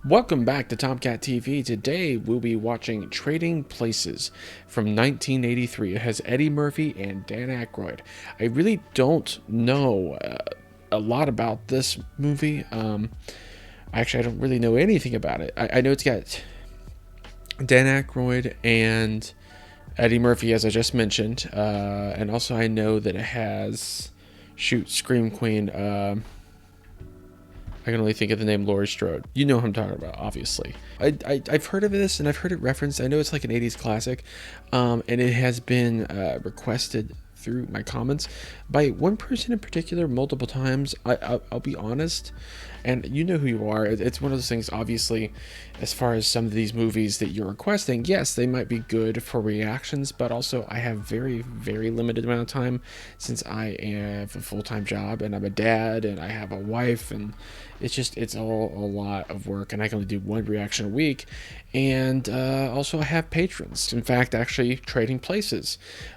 Welcome back to Tomcat TV. Today we'll be watching Trading Places from 1983. It has Eddie Murphy and Dan Aykroyd. I really don't know a lot about this movie. Actually, I don't really know anything about it. I know it's got Dan Aykroyd and Eddie Murphy, as I just mentioned. And also I know that it has, Scream Queen, I can only think of the name Laurie Strode. You know who I'm talking about, obviously. I've heard of this, and I've heard it referenced. I know it's like an 80s classic, and it has been requested through my comments by one person in particular multiple times. I'll be honest, and you know who you are. It's one of those things, obviously, as far as some of these movies that you're requesting, yes, they might be good for reactions, but also I have very, very limited amount of time since I have a full-time job, and I'm a dad, and I have a wife, and it's all a lot of work, and I can only do one reaction a week. And also I have patrons. In fact, actually, Trading Places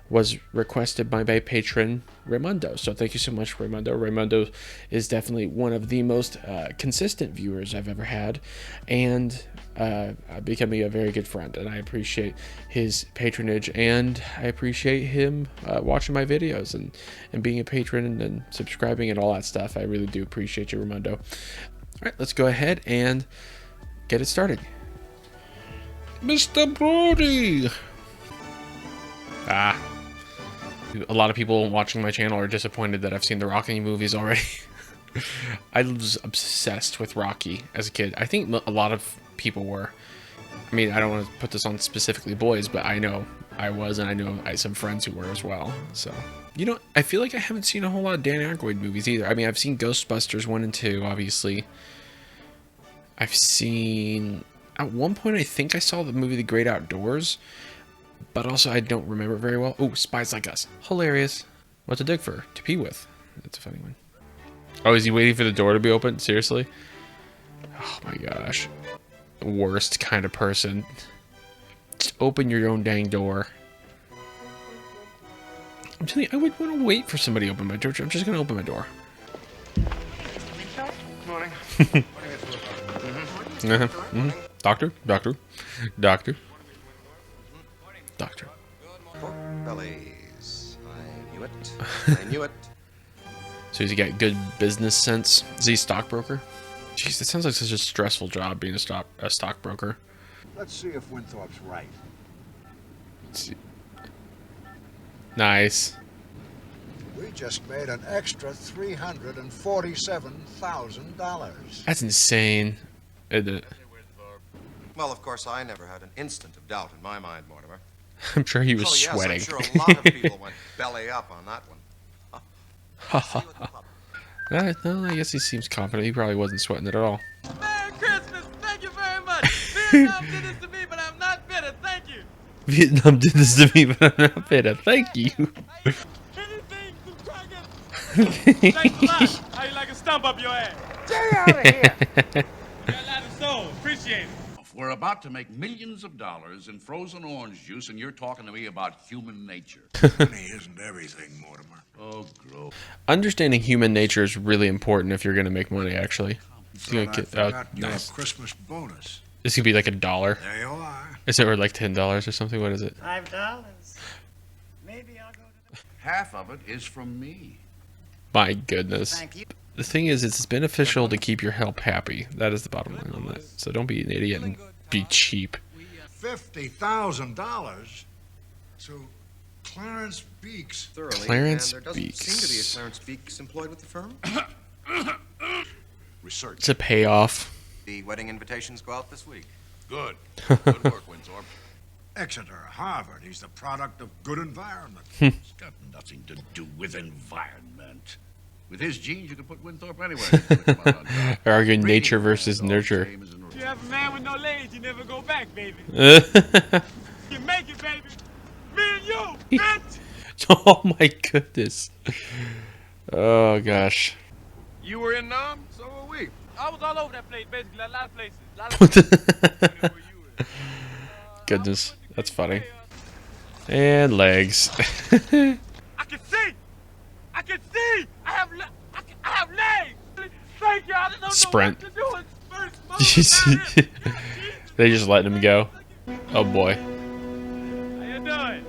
was requested by my patron Raimundo, so thank you so much, Raimundo. Raimundo is definitely one of the most consistent viewers I've ever had, and becoming a very good friend, and I appreciate his patronage, and I appreciate him watching my videos and being a patron and subscribing and all that stuff. I really do appreciate you, Raimundo. All right, let's go ahead and get it started. Mr. Brody! A lot of people watching my channel are disappointed that I've seen the Rocky movies already. I was obsessed with Rocky as a kid. I think a lot of people were. I mean, I don't want to put this on specifically boys, but I know I was, and I know I had some friends who were as well. So, you know, I feel like I haven't seen a whole lot of Dan Aykroyd movies either. I mean, I've seen Ghostbusters 1 and 2, obviously. I've seen... At one point, I think I saw the movie The Great Outdoors, but also I don't remember it very well. Oh, Spies Like Us. Hilarious. What to dig for? To pee with. That's a funny one. Oh, is he waiting for the door to be opened? Seriously? Oh my gosh. Worst kind of person. Just open your own dang door. I'm telling you, I would want to wait for somebody to open my door. I'm just going to open my door. Good morning. Doctor? Doctor? Doctor? Doctor. Pork bellies. I knew it. I knew it. So he's got good business sense. Is he a stockbroker? Jeez, that sounds like such a stressful job, being a stockbroker. Let's see if Winthrop's right. Let's see. Nice. We just made an extra $347,000. That's insane, isn't it? Well, of course, I never had an instant of doubt in my mind, Mortimer. I'm sure he was Oh, yes, sweating. I'm sure a lot of people went belly up on that one. No, I guess he seems confident. He probably wasn't sweating it at all. Merry Christmas! Thank you very much! Vietnam did this to me, but I'm not bitter. Thank you! Vietnam did this to me, but I'm not bitter. Thank you. Anything to crackers! Thanks a lot! How you like a stump up your ass? Stay out of here! You got a lot of soul. Appreciate it. We're about to make millions of dollars in frozen orange juice, and you're talking to me about human nature. Money isn't everything, Mortimer. Oh, gross. Understanding human nature is really important if you're going to make money, actually. I forgot your Nice. Christmas bonus. This could be like $1. There you are. Is it or like $10 or something? What is it? $5. Maybe I'll go to the... Half of it is from me. My goodness. Thank you. The thing is, it's beneficial to keep your help happy. That is the bottom line on that. So don't be an idiot and be cheap. $50,000 to Clarence Beeks. Thoroughly. Clarence and there doesn't Beeks. seem to be a Clarence Beeks employed with the firm. Research. It's a payoff. The wedding invitations go out this week. Good. Good work, Winthrop. Exeter, Harvard. He's the product of good environment. It's got nothing to do with environment. With his genes, you could put Winthrop anywhere. He's gonna come out on top. They're arguing nature versus nurture. If you have a man with no legs, you never go back, baby. Oh You make it, baby. Me and you, bitch! my goodness. Oh gosh. You were in Nam, so were we. I was all over that place, basically, a lot of places. A lot of places. Goodness, that's funny. And legs. I can see! I can see! I have legs! Thank you! I don't know Sprint. what to do in first They just letting him go. Oh boy. How you doing?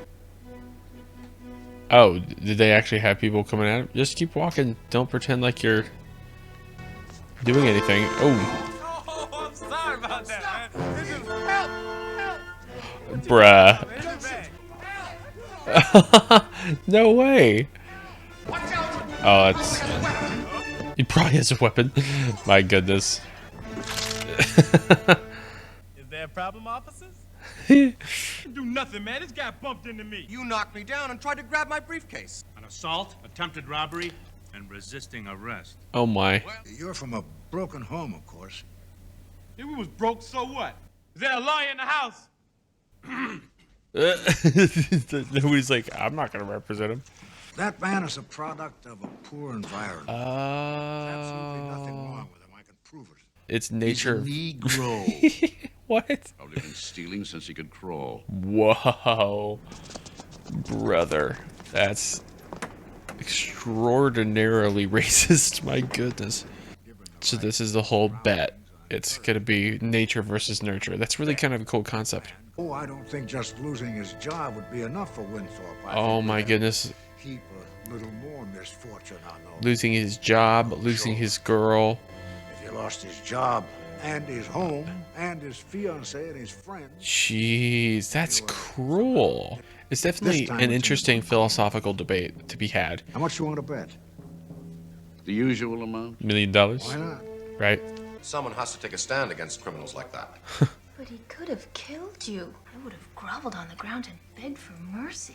Oh, did they actually have people coming at him? Just keep walking. Don't pretend like you're doing anything. Oh, Oh, I'm sorry about that, man. This is help. bruh. Help. No way. Oh, that's. He probably has a weapon. My goodness. Is there a problem, officers? Do nothing, man. This guy bumped into me. You knocked me down and tried to grab my briefcase. An assault, attempted robbery, and resisting arrest. Oh my. You're from a broken home, of course. If we was broke, so what? Is there a lawyer in the house? Nobody's like, I'm not gonna represent him. That man is a product of a poor environment. Absolutely nothing wrong with him. I can prove it. It's nature. Negro. What? Probably been stealing since he could crawl. Whoa, brother, that's extraordinarily racist. My goodness. So this is the whole bet. It's gonna be nature versus nurture. That's really kind of a cool concept. Oh, I don't think just losing his job would be enough for Winthrop. Oh my goodness. Keep a little more misfortune on those. Losing his job, losing his girl. If he lost his job and his home and his fiancée and his friends. Jeez, that's cruel. It's definitely an interesting philosophical debate to be had. How much you want to bet? The usual amount? $1 million, Why not? right? Someone has to take a stand against criminals like that. But he could have killed you. I would have groveled on the ground and begged for mercy.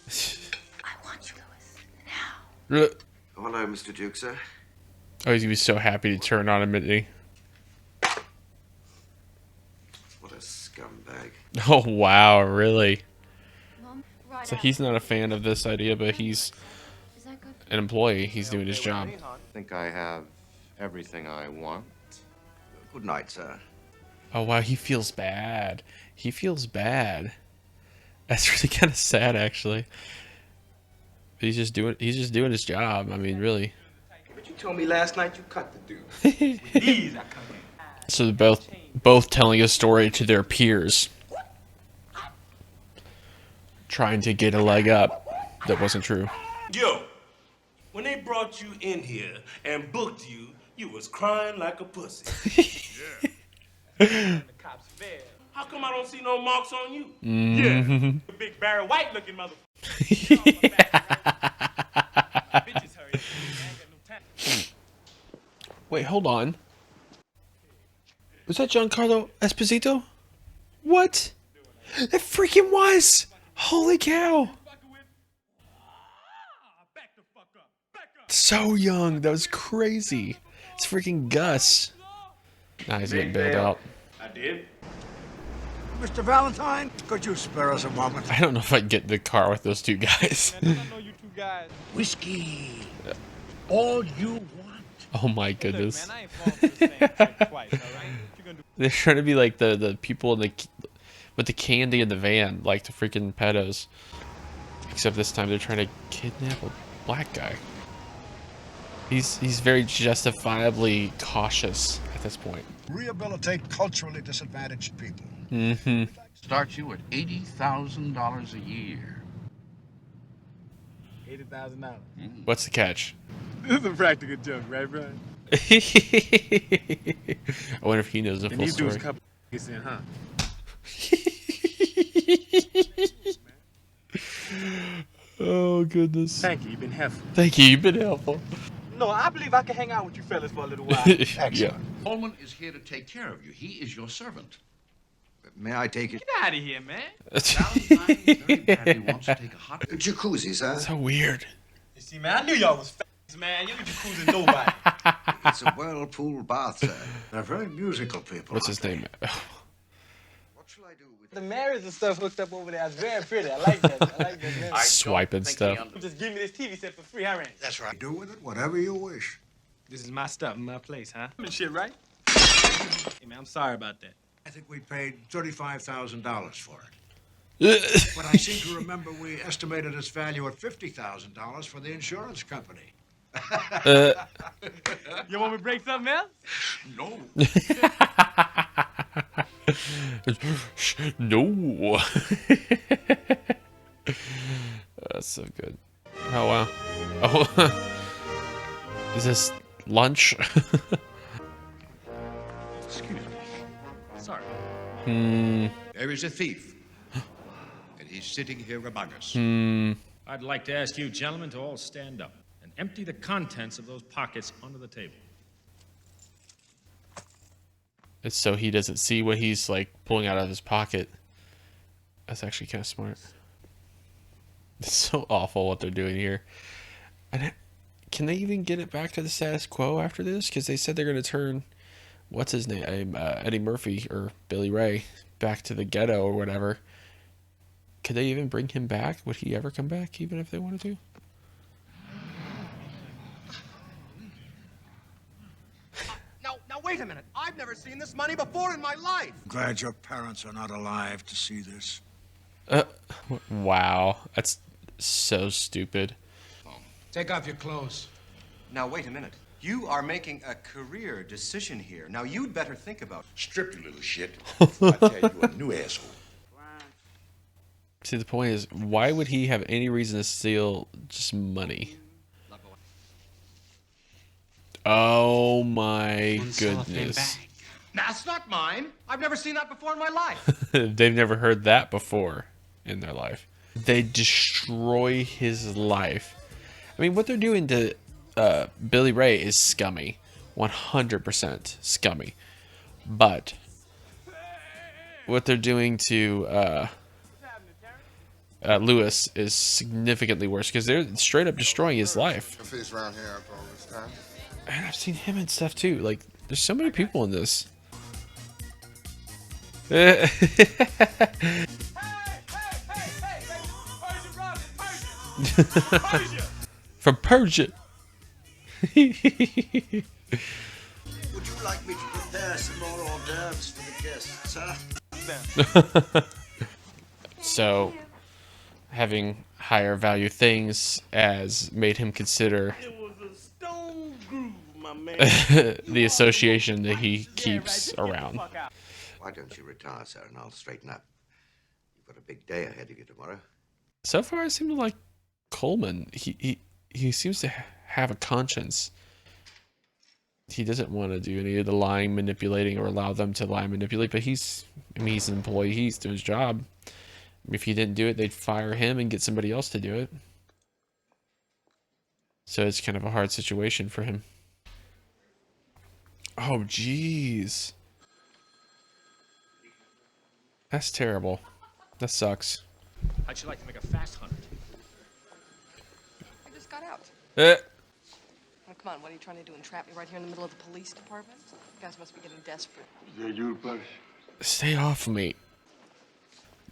I want you, Louis. Now. Oh, hello, Mr. Duke, sir. Oh, he's gonna be so happy to turn on him, isn't he? What a scumbag. Oh wow, really? Mom, right So he's not a fan of this idea, but he's Is that good? an employee. He's doing his job. I think I have everything I want. Good night, sir. Oh wow, he feels bad. He feels bad. That's really kind of sad, actually. But he's just doing his job. I mean, really. But you told me last night you cut the dude. These I come in. So they're both telling a story to their peers, trying to get a leg up. That wasn't true. Yo, when they brought you in here and booked you, you was crying like a pussy. The cops failed. How come I don't see no marks on you? Yeah. Big Barry White looking motherfucker. Bitches hurry up. I ain't got no time. Wait, hold on. Was that Giancarlo Esposito? What? It freaking was! Holy cow! Back the fuck up. Back up. So young. That was crazy. It's freaking Gus. Nah, he's getting bailed out. I did. Mr. Valentine, could you spare us a moment? I don't know if I'd get in the car with those two guys. Man, I know you two guys. Whiskey. All you want. Oh my Look, goodness. man, I ain't falling for the same trick twice, all right? What you gonna do? They're trying to be like the people in with the candy in the van, like the freaking pedos. Except this time they're trying to kidnap a black guy. He's very justifiably cautious at this point. Rehabilitate culturally disadvantaged people. Mm-hmm. Starts you at $80,000 a year. $80,000. What's the catch? This is a practical joke, right, bro? I wonder if he knows the And full these dudes story. couple gets in, huh? Oh goodness. Thank you. You've been helpful. Thank you. You've been helpful. No, I believe I can hang out with you fellas for a little while. Yeah. Coleman is here to take care of you. He is your servant. May I take it? Get out of here, man. Valentine very badly wants to take a hot Jacuzzi, sir. So weird. You see, man, I knew y'all was f***ing, man. You ain't jacuzzi nobody. It's a whirlpool bath, sir. They're very musical people. What's his name? What shall I do with The marriage and stuff hooked up over there is very pretty. I like that. I like that. Man. Swiping stuff. Just give me this TV set for free, huh, Randy? That's right. Do with it whatever you wish. This is my stuff in my place, huh? And shit, right? Hey, man, I'm sorry about that. I think we paid $35,000 for it. But I seem to remember we estimated its value at $50,000 for the insurance company. You want me to break something else? No. No. That's so good. Oh wow. Oh, is this lunch? Excuse me. Sorry. There is a thief, and he's sitting here among us. I'd like to ask you gentlemen to all stand up and empty the contents of those pockets onto the table. It's so he doesn't see what he's like pulling out of his pocket. That's actually kind of smart. It's so awful what they're doing here. And can they even get it back to the status quo after this? Because they said they're going to turn, what's his name, Eddie Murphy or Billy Ray back to the ghetto or whatever. Could they even bring him back? Would he ever come back, even if they wanted to? Now wait a minute. I've never seen this money before in my life. Glad your parents are not alive to see this. Wow, that's so stupid. Take off your clothes. Now wait a minute. You are making a career decision here. Now you'd better think about. Strip, you little shit. Before I tell you a new asshole. See, the point is, why would he have any reason to steal just money? Oh my goodness. That's not mine. I've never seen that before in my life. They've never heard that before in their life. They destroy his life. I mean, what they're doing to Billy Ray is scummy. 100% scummy. But what they're doing to Lewis is significantly worse because they're straight up destroying his life. And I've seen him and stuff too. Like, there's so many people in this. From Persia. Would you like me to prepare some more hors d'oeuvres for the guests, huh? So, having higher value things as made him consider the association that he keeps around. Why don't you retire, sir, and I'll straighten up. You've got a big day ahead of you tomorrow. So far, I seem to like Coleman. He seems to have a conscience. He doesn't want to do any of the lying, manipulating, or allow them to lie and manipulate. But he's an employee. He's doing his job. If he didn't do it, they'd fire him and get somebody else to do it. So it's kind of a hard situation for him. Oh, jeez. That's terrible. That sucks. How'd you like to make a fast 100? I just got out. Eh. Oh, come on, what are you trying to do? Entrap me right here in the middle of the police department? You guys must be getting desperate. Stay off of me.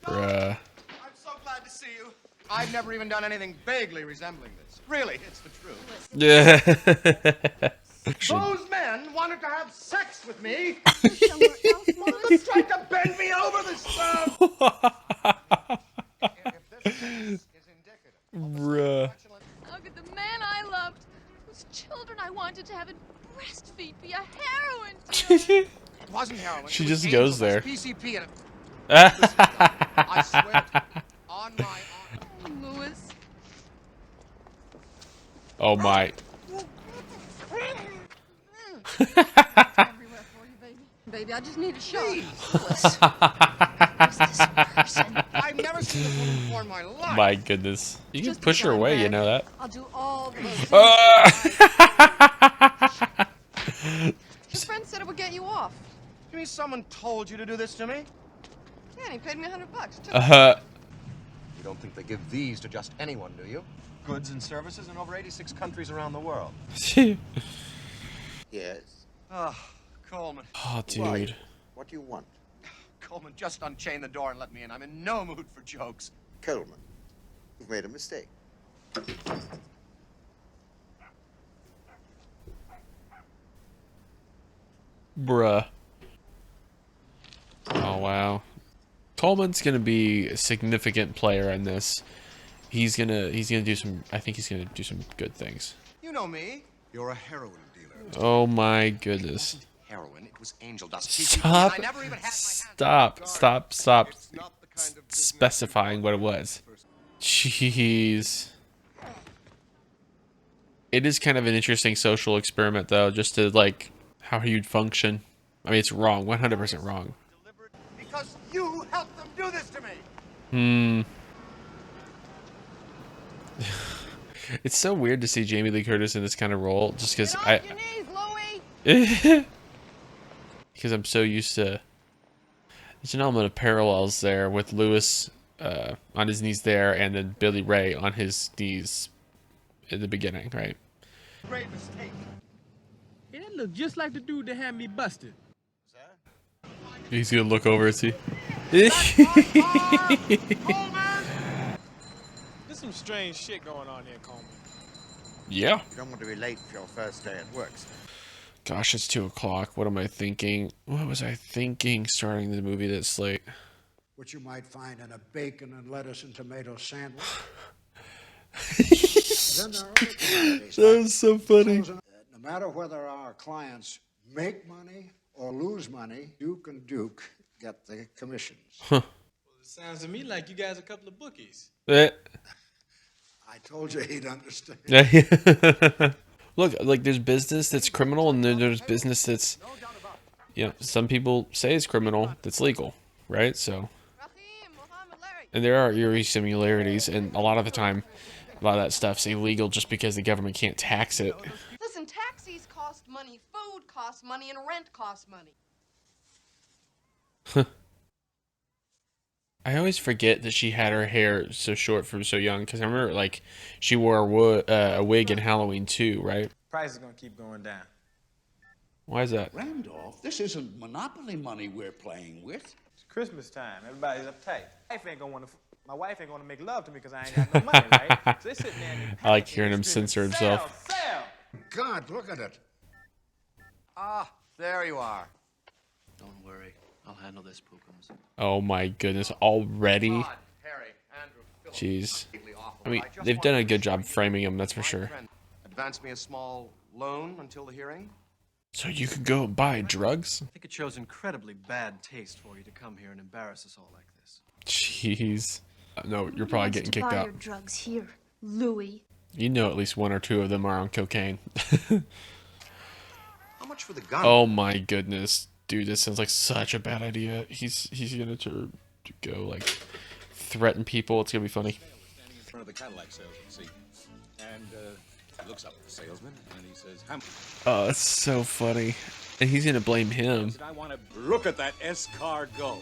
Bruh. I'm so glad to see you. I've never even done anything vaguely resembling this. Really, it's the truth. Yeah. Those men wanted to have sex with me. They tried to bend me over this stuff. If this is indicative. Bruh. How could the man I loved, whose children I wanted to have and breastfeed, be a heroin dealer? It wasn't heroin. She It was just goes angel there. dust, PCP and I swear to you, on my honor. Lewis. Oh my. Everywhere for you, baby. Baby, I just need a shot. Who's this person? I've never seen this woman before in my life. My goodness. You can Just push her a away, you dime know that. I'll do all those things. Your friend said it would get you off. You mean someone told you to do this to me? Yeah, and he paid me $100. You don't think they give these to just anyone, do you? Goods and services in over 86 countries around the world. Yes. Oh, Coleman. Oh, dude. What do you want? Coleman, just unchain the door and let me in. I'm in no mood for jokes. Coleman, you've made a mistake. Bruh. Oh, wow. Coleman's gonna be a significant player in this. He's gonna do some, I think he's gonna do some good things. You You know me. You're a heroin dealer. Oh my goodness. Heroin, it was angel dust. Stop. I never even had Stop specifying what it was. Jeez. It is kind of an interesting social experiment, though, just to, like, how you'd function. I mean, it's wrong, 100% wrong. because you helped them do this to me. It's so weird to see Jamie Lee Curtis in this kind of role, just because because I'm so used to. There's an element of parallels there with Lewis on his knees there, and then Billy Ray on his knees in the beginning, right? Great mistake. Yeah, that look just like the dude that had me busted. He's gonna look over and see. There's some strange shit going on here, Coleman. Yeah. You don't want to be late for your first day at work, sir. Gosh, it's 2 o'clock. What am I thinking? What was I thinking starting the movie this late? What you might find in a bacon and lettuce and tomato sandwich. Then there are other commodities, That was so funny. no matter whether our clients make money or lose money, Duke and Duke get the commissions. Well, it sounds to me like you guys are a couple of bookies. I told you he'd understand. Look, like there's business that's criminal, and then there's business that's, you know, some people say is criminal that's legal, right? So, and there are eerie similarities, and a lot of the time, a lot of that stuff's illegal just because the government can't tax it. Listen, taxis cost money, food costs money, and rent costs money. I always forget that she had her hair so short from so young, because I remember, like, she wore a wig in Halloween too, right? Price is gonna keep going down. Why is that? Randolph, this isn't monopoly money we're playing with. It's Christmas time. Everybody's uptight. My wife ain't gonna make love to me because I ain't got no money, right? So they sitting there and I like hearing him censor himself. Sell. God, look at it. Ah, there you are. Don't worry. I'll handle this, Pookums. Oh my goodness, already? Todd, Harry, Andrew, Philip. Jeez. Completely awful. I mean, just they've done a wanted good to job show you framing him, that's for my sure. friend. Advance me a small loan until the hearing. So you could go buy drugs? I think it shows incredibly bad taste for you to come here and embarrass us all like this. Jeez. No, you're probably getting kicked out. Drugs here, Louis. You know at least 1 or 2 of them are on cocaine. How much for the gun? Oh my goodness. Dude, this sounds like such a bad idea. He's gonna to go, like, threaten people. It's gonna be funny. In front of the Cadillac salesman, see? And he looks up at the salesman and he says, "How much?" Oh, it's so funny. And he's gonna blame him. I want to look at that S car go.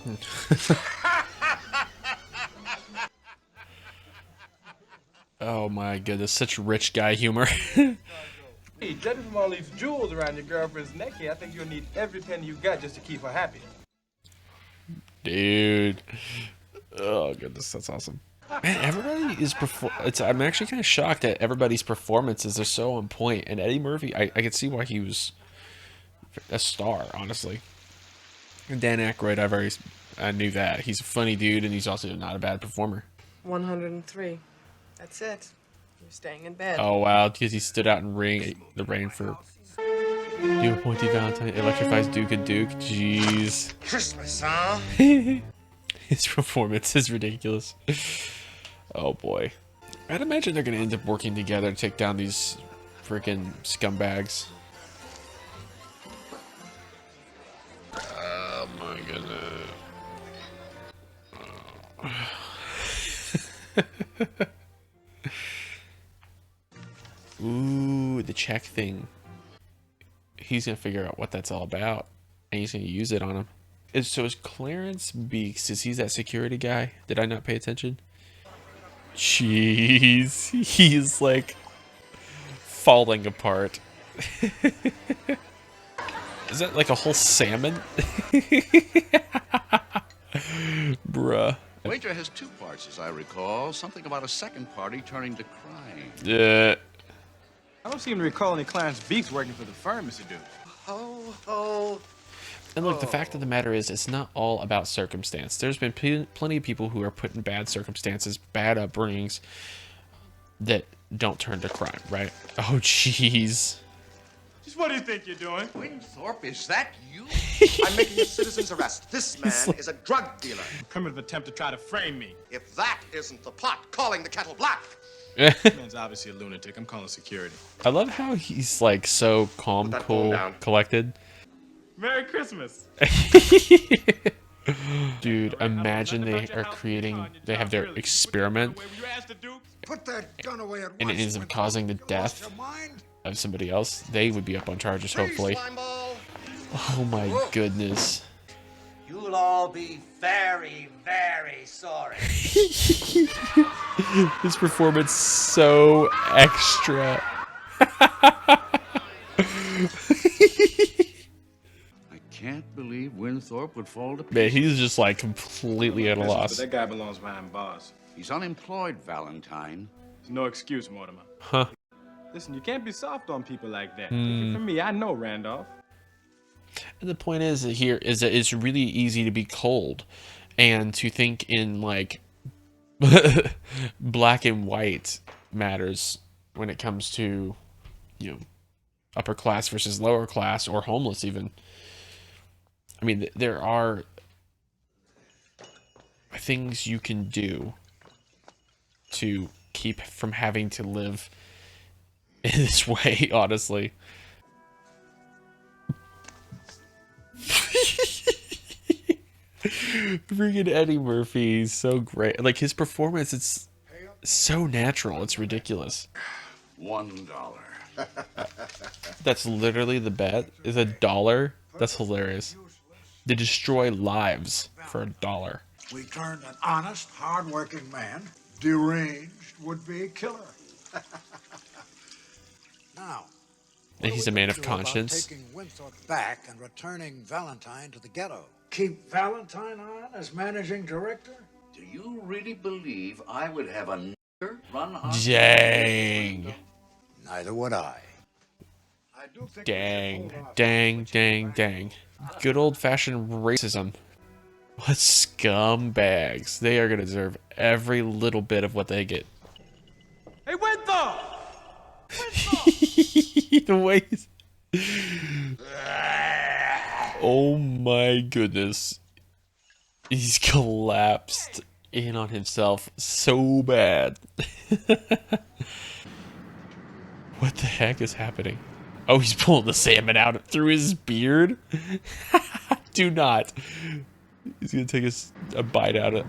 Oh my goodness, such rich guy humor. Hey, judging from all these jewels around your girlfriend's neck here, I think you'll need every penny you got just to keep her happy. Dude. Oh goodness, that's awesome. Man, everybody is I'm actually kind of shocked at everybody's performances. They're so on point. And Eddie Murphy, I can see why he was a star, honestly. And Dan Aykroyd, I knew that. He's a funny dude, and he's also not a bad performer. 103. That's it. You're staying in bed. Oh wow, because he stood out in the rain for new appointee Valentine, electrifies Duke and Duke. Jeez. Christmas, huh? His performance is ridiculous. Oh boy. I'd imagine they're gonna end up working together to take down these freaking scumbags. Oh my goodness. Ooh, the check thing. He's gonna figure out what that's all about, and he's gonna use it on him. So is Clarence Beeks, is he that security guy? Did I not pay attention? Jeez, he's like falling apart. Is that like a whole salmon? Bruh. Wager has 2 parts, as I recall. Something about a second party turning to crime. Yeah. I don't seem to recall any Clarence Beeks working for the firm, Mr. Duke. Ho, ho. And look, the fact of the matter is, it's not all about circumstance. There's been plenty of people who are put in bad circumstances, bad upbringings, that don't turn to crime, right? Oh, jeez. Just what do you think you're doing? Winthrop, is that you? I'm making a citizen's arrest. This man is a drug dealer. Primitive attempt to try to frame me. If that isn't the pot calling the kettle black. This man's obviously a lunatic. I'm calling security. I love how he's like so calm, Put that phone cool, down. collected. Merry Christmas. Dude, imagine they are creating, they have their experiment, Put that gun away at and it once, ends up Winthrop. causing the You lost death your mind? of somebody else. They would be up on charges, hopefully. Oh my goodness. You'll all be very, very sorry. His performance so extra. I can't believe Winthrop would fall to pieces. Man, he's just like completely at a But loss. that guy belongs behind bars. He's unemployed, Valentine. There's no excuse, Mortimer. Huh. Listen, you can't be soft on people like that. Take it from me, I know Randolph. And the point is that here is that it's really easy to be cold and to think in like black and white matters when it comes to, you know, upper class versus lower class or homeless even. I mean, there are things you can do to keep from having to live in this way, honestly. Freaking Eddie Murphy is so great. Like his performance, it's so natural. It's ridiculous. $1. That's literally the bet. Is $1. That's hilarious. They destroy lives for $1. We turned an honest, hard-working man, deranged would-be killer. Now, And he's a man of about conscience. taking Winthrop back and returning Valentine to the ghetto. Keep Valentine on as managing director? Do you really believe I would have a nigger run on? Dang. Neither would I. I do think Dang. Dang, dang, dang. Good old-fashioned racism. What scumbags. They are going to deserve every little bit of what they get. Hey, Winthrop! The way he's... Oh my goodness. He's collapsed in on himself so bad. What the heck is happening? Oh, he's pulling the salmon out through his beard? Do not. He's gonna take a bite out of it.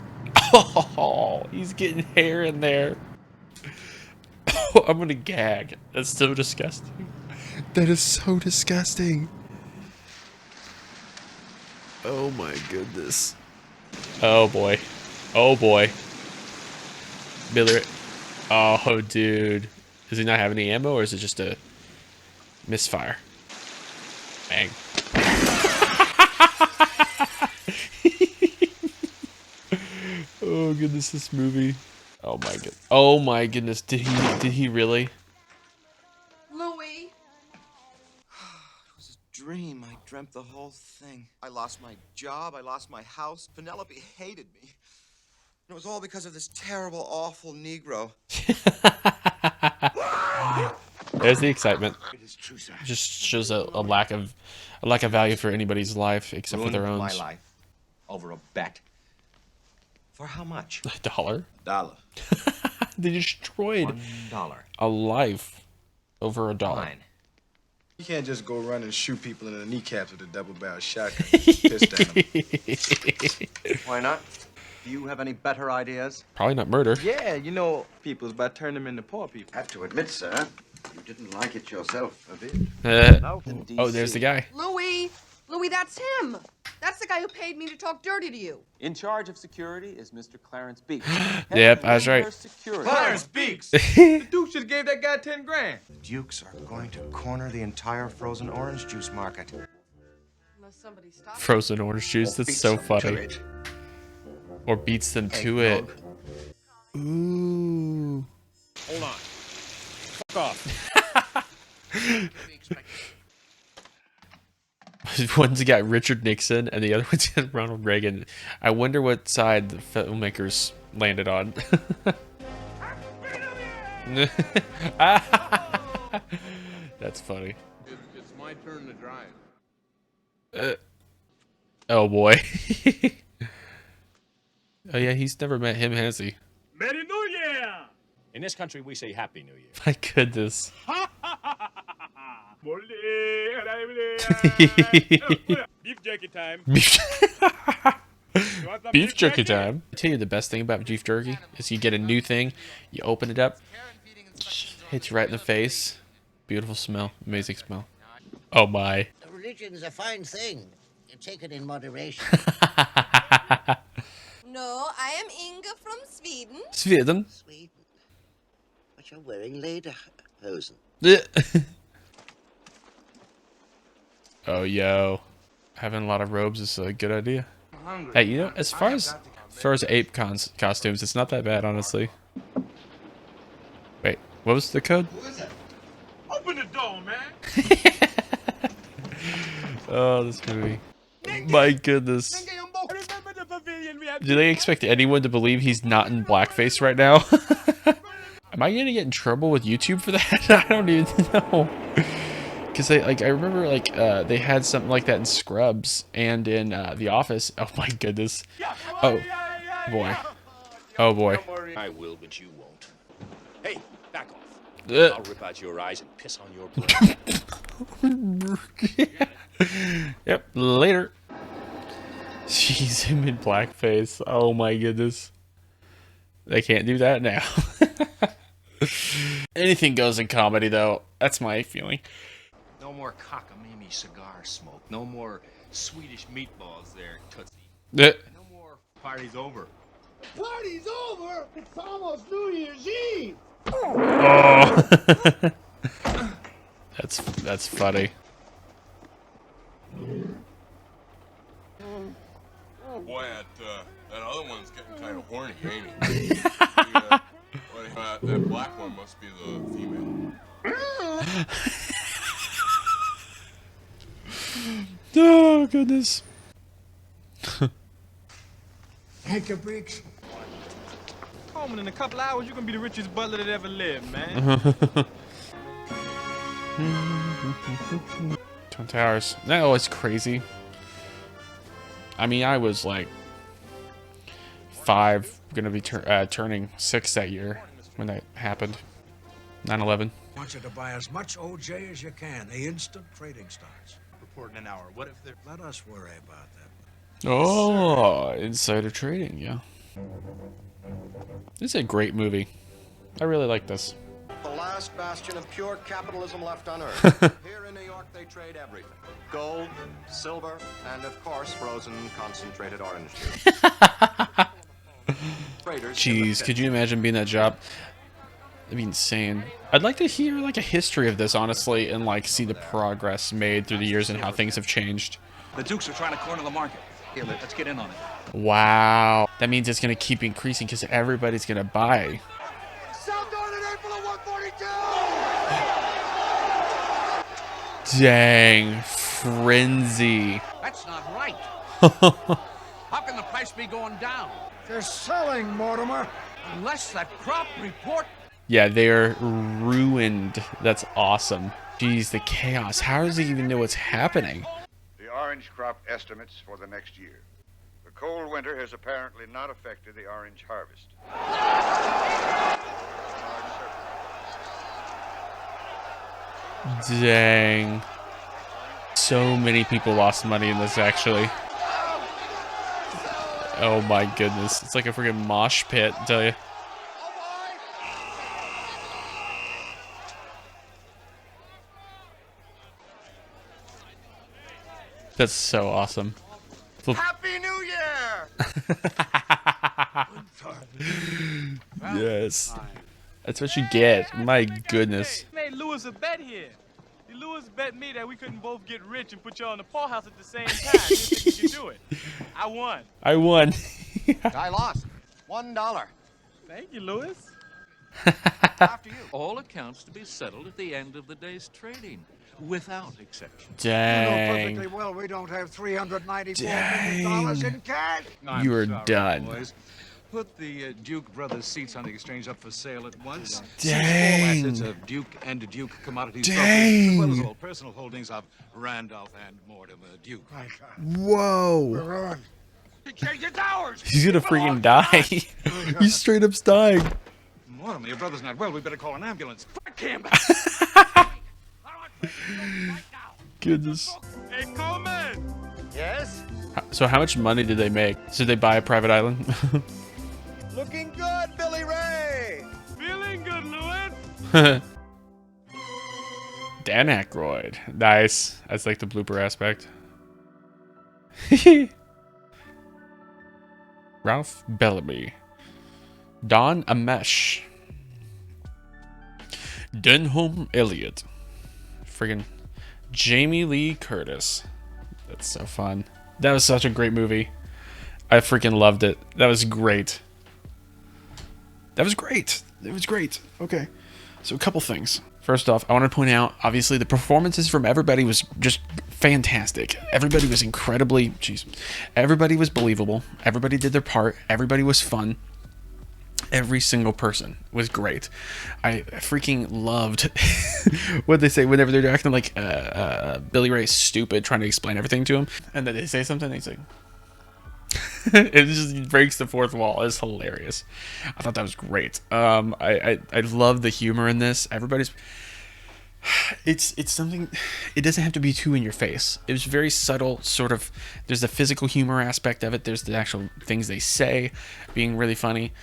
Oh, he's getting hair in there. Oh, I'm gonna gag. That's so disgusting. That is so disgusting. Oh my goodness. Oh boy. Oh boy. Miller. Oh, dude. Does he not have any ammo, or is it just a misfire? Bang. Oh goodness, this movie. Oh my god. Oh my goodness. Did he really? Louis. It was a dream. I dreamt the whole thing. I lost my job. I lost my house. Penelope hated me. And it was all because of this terrible, awful Negro. There's the excitement. It is true, sir. Just shows a lack of value for anybody's life except for their own. My life over a bet. For how much? $1. $1. They destroyed $1. a life over $1. Fine. You can't just go run and shoot people in the kneecaps with a double-barrel shotgun. Pissed at 'em. Why not? Do you have any better ideas? Probably not murder. Yeah, you know, people's by turning them into poor people. Have to admit, sir, you didn't like it yourself a bit. Oh, there's the guy. Louis! Louis, that's him! That's the guy who paid me to talk dirty to you. In charge of security is Mr. Clarence Beeks. Yep, I was right. Clarence Beeks! The Duke should have gave that guy 10 grand. The Dukes are going to corner the entire frozen orange juice market. Unless somebody stops. Frozen orange juice. That's so funny. Or beats them to it. Ooh. Hold on. Fuck off. One's got Richard Nixon and the other one's got Ronald Reagan. I wonder what side the filmmakers landed on. That's funny. It's my turn to drive. Oh boy. Oh yeah, he's never met him, has he? Merry New Year! In this country, we say Happy New Year. My goodness. Beef jerky time. Beef jerky time. I tell you the best thing about beef jerky is you get a new thing, you open it up, hits you right in the face. Beautiful smell, amazing smell. Oh my. Religion's a fine thing. You take it in moderation. No, I am Inga from Sweden. Sweden. Sweden. But you're wearing lederhosen. Oh yo. Having a lot of robes is a good idea. Hey, you know, as far as ape costumes, it's not that bad, honestly. Wait, what was the code? Who is it? Open the door, man. Oh, this movie. My goodness. Do they expect anyone to believe he's not in blackface right now? Am I gonna get in trouble with YouTube for that? I don't even know. Because I remember they had something like that in Scrubs and in The Office. Oh my goodness. Oh boy. Oh boy. I will, but you won't. Hey, back off. I'll rip out your eyes and piss on your blood. Yep, later. Jeez, him in blackface. Oh my goodness. They can't do that now. Anything goes in comedy, though. That's my feeling. No more cockamamie cigar smoke. No more Swedish meatballs there, Tootsie. No more party's over. Party's over! It's almost New Year's Eve! Oh. That's funny. Boy, that other one's getting kind of horny, ain't he? That black one must be the female. Oh goodness. Hank of Breeks. Coleman, in a couple hours, you're gonna be the richest butler that ever lived, man. Twin Towers. That was crazy. I mean, I was like 5, gonna be turning 6 that year when that happened. 9/11. I want you to buy as much OJ as you can. The instant trading starts. Report in an hour. What if they're... Let us worry about that. Oh, insider trading, yeah. This is a great movie. I really like this. The last bastion of pure capitalism left on Earth. Here in New York, they trade everything. Gold, silver, and of course, frozen concentrated orange juice. Jeez, could you imagine being that job? That'd be insane. I'd like to hear like a history of this, honestly, and like see the progress made through the years and how things have changed. The Dukes are trying to corner the market. Here, let's get in on it. Wow. That means it's going to keep increasing because everybody's going to buy. South Dawn in April of 142! Dang. Frenzy. That's not right. How can the price be going down? They're selling, Mortimer. Unless that crop report... Yeah, they're ruined. That's awesome. Jeez, the chaos. How does he even know what's happening? The orange crop estimates for the next year. The cold winter has apparently not affected the orange harvest. Dang. So many people lost money in this, actually. Oh my goodness. It's like a freaking mosh pit, I tell you. That's so awesome. Happy New Year! Yes. That's what you get. My goodness. Made Lewis a bet here. Lewis bet me that we couldn't both get rich and put you on the poorhouse at the same time. He didn't think we could do it. I won. I won. I lost. $1. Thank you, Lewis. After you. All accounts to be settled at the end of the day's trading, without exception. Dang. You know perfectly well we don't have $394 million in cash. You are done. Boys. Put the Duke brothers' seats on the exchange up for sale at once. Dang. All assets of Duke and Duke Commodities Dang. Brokers, as well as all personal holdings of Randolph and Mortimer Duke. Whoa. It's ours! He's gonna freaking die. He's straight up dying. Mortimer, your brother's not well. We better call an ambulance. Fuck him! Goodness. Hey, Coleman! Yes? So how much money did they make? Did they buy a private island? Looking good, Billy Ray! Feeling good, Louis? Dan Aykroyd. Nice. That's like the blooper aspect. Ralph Bellamy. Don Amesh. Denholm Elliott. Friggin' Jamie Lee Curtis. That's so fun. That was such a great movie. I freaking loved it. That was great. That was great. It was great. Okay. So a couple things. First off, I want to point out, obviously, the performances from everybody was just fantastic. Everybody was incredibly... Jeez. Everybody was believable. Everybody did their part. Everybody was fun. Every single person was great. I freaking loved what they say whenever they're acting like Billy Ray's stupid, trying to explain everything to him, and then they say something, and he's like, it just breaks the fourth wall. It's hilarious. I thought that was great. I love the humor in this. Everybody's. It's something. It doesn't have to be too in your face. It was very subtle, sort of. There's the physical humor aspect of it. There's the actual things they say, being really funny.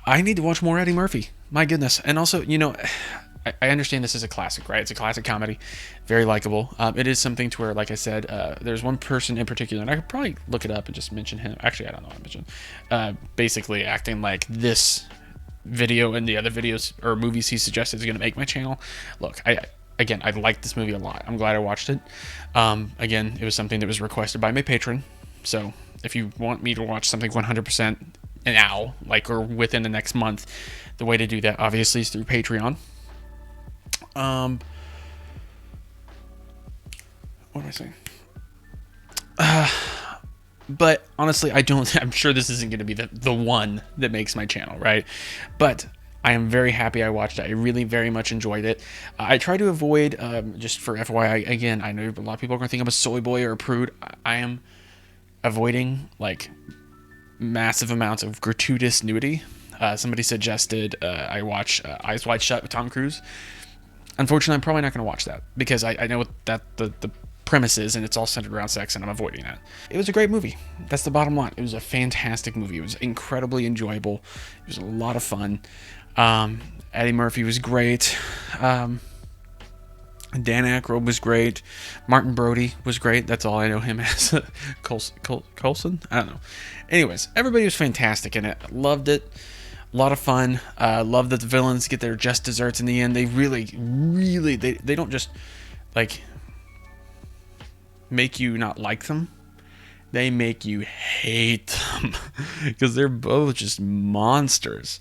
I need to watch more Eddie Murphy. My goodness. And also, you know, I understand this is a classic, right? It's a classic comedy. Very likable. It is something to where, like I said, there's one person in particular, and I could probably look it up and just mention him. Actually, I don't know what I mentioned. Basically acting like this video and the other videos or movies he suggested is going to make my channel. Look, I like this movie a lot. I'm glad I watched it. Again, it was something that was requested by my patron. So if you want me to watch something 100% now, like, or within the next month, the way to do that obviously is through Patreon. What am I saying? But honestly, I'm sure this isn't going to be the one that makes my channel, right? But I am very happy I watched it. I really very much enjoyed it. I try to avoid, just for FYI, again, I know a lot of people are going to think I'm a soy boy or a prude. I am avoiding, like, massive amounts of gratuitous nudity. Somebody suggested I watch Eyes Wide Shut with Tom Cruise. Unfortunately, I'm probably not going to watch that because I know what the premise is, and it's all centered around sex, and I'm avoiding that. It was a great movie. That's the bottom line. It was a fantastic movie. It was incredibly enjoyable. It was a lot of fun. Eddie Murphy was great. Dan Aykroyd was great. Martin Brody was great. That's all I know him as. Coulson? I don't know. Anyways, everybody was fantastic in it. Loved it. A lot of fun. Love that the villains get their just desserts in the end. They really, they don't just, like, make you not like them. They make you hate them. Because they're both just monsters.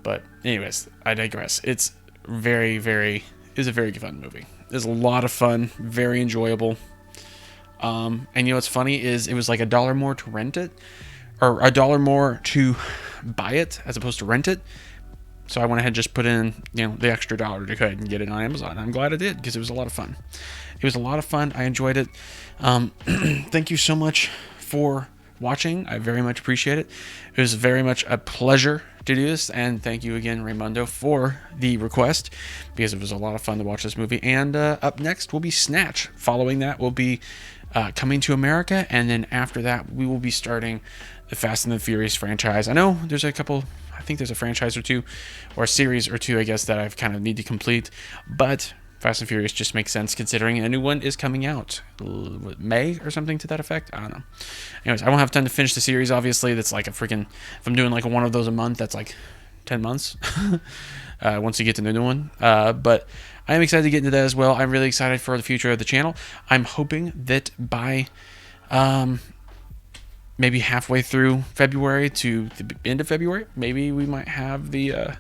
But anyways, I digress. It's a very fun movie. It's a lot of fun. Very enjoyable. And you know what's funny is it was like $1 more to rent it. Or $1 more to buy it as opposed to rent it. So I went ahead and just put in, you know, the extra $1 to go ahead and get it on Amazon. I'm glad I did because it was a lot of fun. It was a lot of fun. I enjoyed it. Thank you so much for watching. I very much appreciate it. It was very much a pleasure to do this, and thank you again, Raymundo, for the request because it was a lot of fun to watch this movie. And up next will be Snatch. Following that will be Coming to America, and then after that we will be starting the Fast and the Furious franchise. I know there's a couple, I think there's a franchise or two, or a series or two, I guess, that I've kind of need to complete, but Fast and Furious just makes sense considering a new one is coming out May or something to that effect. I don't know. Anyways, I won't have time to finish the series, obviously. That's like a freaking, if I'm doing like one of those a month, that's like 10 months once you get to the new one. But I am excited to get into that as well. I'm really excited for the future of the channel. I'm hoping that by maybe halfway through February to the end of February, maybe we might have the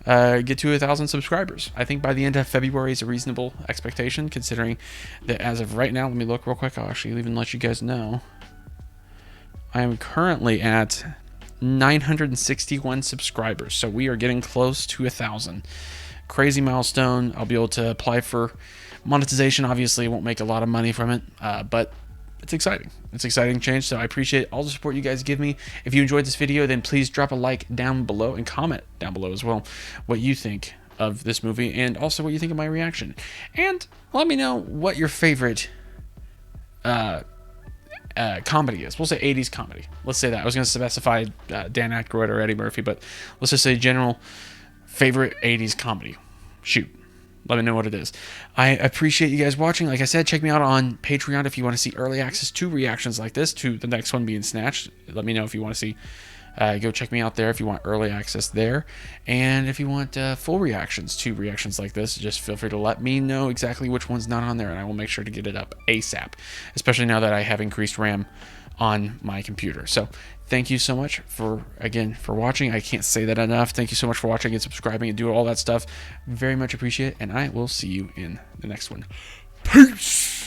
get to 1,000 subscribers. I think by the end of February is a reasonable expectation, considering that as of right now, let me look real quick. I'll actually even let you guys know. I am currently at 961 subscribers. So we are getting close to 1,000. Crazy milestone. I'll be able to apply for monetization. Obviously, won't make a lot of money from it, but it's exciting. It's exciting change. So I appreciate all the support you guys give me. If you enjoyed this video, then please drop a like down below and comment down below as well what you think of this movie and also what you think of my reaction. And let me know what your favorite comedy is. We'll say 80s comedy. Let's say that. I was going to specify Dan Aykroyd or Eddie Murphy, but let's just say general favorite 80s comedy. Shoot. Let me know what it is. I appreciate you guys watching. Like I said, check me out on Patreon if you want to see early access to reactions like this, to the next one being Snatched. Let me know if you want to see. Go check me out there if you want early access there. And if you want full reactions to reactions like this, just feel free to let me know exactly which one's not on there, and I will make sure to get it up ASAP, especially now that I have increased RAM on my computer. So thank you so much for watching. I can't say that enough. Thank you so much for watching and subscribing and doing all that stuff. Very much appreciate it, and I will see you in the next one. Peace!